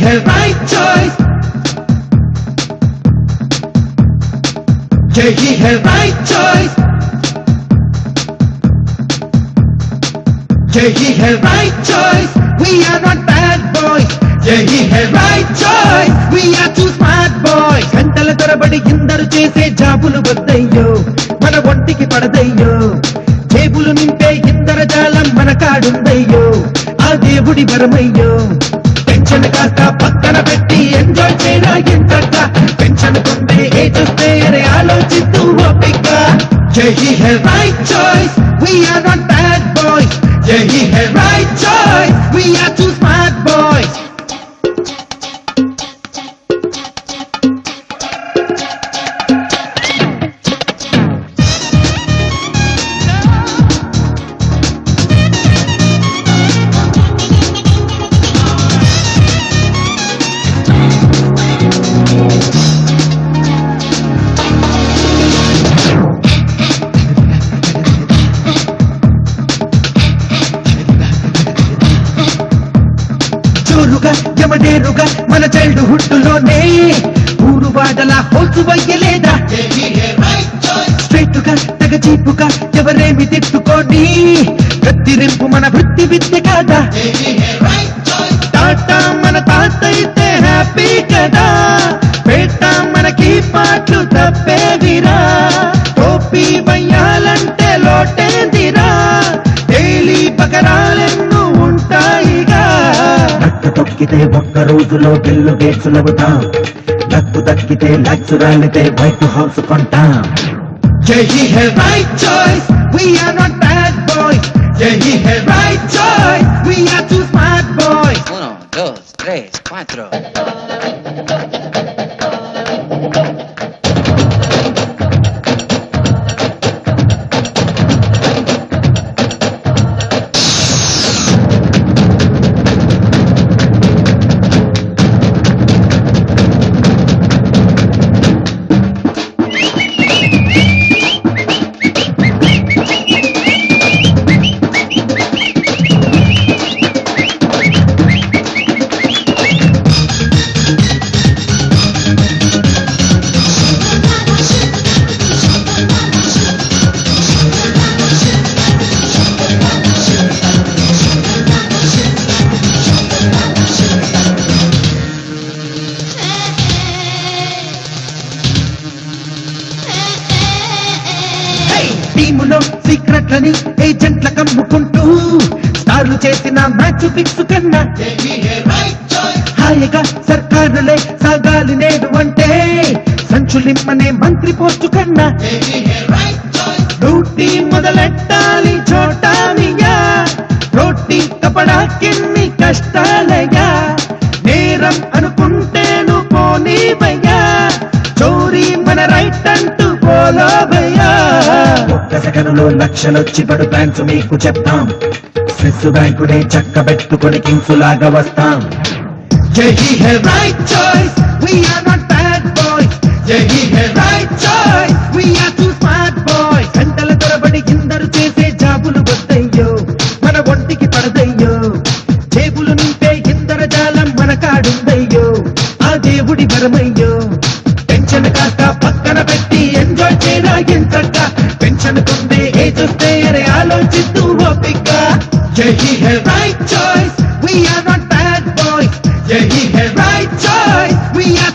है right choice, यही है right choice, यही है right choice. We are not bad boys, यही है right choice. We are too smart boys. గంటల తరబడి ఇందరు చేసే జాబులు వద్దయ్యో, మన ఒంటికి పడదయ్యో. జేబులు నింపే ఇందర జాలం మన కాడుందయ్యో, ఆ దేవుడి వరమయ్యో. టెన్షన్ కాస్త పక్కన పెట్టి ఎంజాయ్ చేయరా ఎంతక్క. పెన్షన్ పొందే ఏజ్ వస్తే అరే ఆలోచిస్తూ ఓపిక. యही है right choice, we are not bad boys, यही है right choice. We are too smart boys. యమడేరుగా మన చైల్డ్హుడ్ లోనే ఊరు వాడలా హోల్సు వయ్యలేదా. స్ట్రైట్ గా తెగ చీపుగా ఎవరేమి తిట్టుకోని కత్తిరింపు మన వృత్తి విద్య కాదా. టాటా మన తాత అయితే హ్యాపీ కదా, పేట మనకి పాటలు తప్పేదిరా. టోపీ వయ్యాలంటే లోటేదిరా, డైలీ బకరాలెన్నో ఉంటాయిగా. తొక్కితే ఒక్క రోజులో బిల్లు గేట్స్ లవుతాం, లక్కు దక్కితే లక్స్ రాలితే వైట్ హౌస్ కొంటాం. యही है right choice, we are not bad boys, यही है right choice. We are too smart boys. 1, 2, 3, 4. టీములో సీక్రెట్లని ఏజెంట్ల కమ్ముకుంటూ స్టార్లు చేసిన మ్యాచ్ ఫిక్స్ కన్నా హాయిగా సర్కారులే సాగాలి నేడు అంటే సంచులిమ్మనే మంత్రి పోస్టు కన్నా. డ్యూటీ మొదలెట్టాలి చోటామియా, రోటీ కపడా కిన్ని కష్టాలయ్యా. నేరం అనుకుంటేను పోనీవయ్యా, చోరీ మన రైట్ అంటూ పోలోవయ్యా. ఒక్క సెకనులో లక్షలొచ్చి పడు ప్లాన్స్ మీకు చెప్తాం, స్విస్ బ్యాంకునే చక్కబెట్టుకొని కింగ్స్ లాగా వస్తాం. యही है right choice, we are not bad boys, यही है right choice. We are too smart boys. గంటల తరబడి ఇందరు చేసే జాబులు వద్దయ్యో, మన ఒంటికి పడదయ్యో. జేబులు నింపే ఇందర జాలం మన కాడుందయ్యో, ఆ దేవుడి వరమయ్యో. టెన్షన్ కాస్త పక్కన పెట్టి ఎంజాయ్ చేయరా ఎంతక్క. పెన్షన్ పొందే ఏజ్ వస్తే అరే ఆలోచిస్తూ ఓపిక. यही है right choice, we are not bad boys, यही है right choice. We are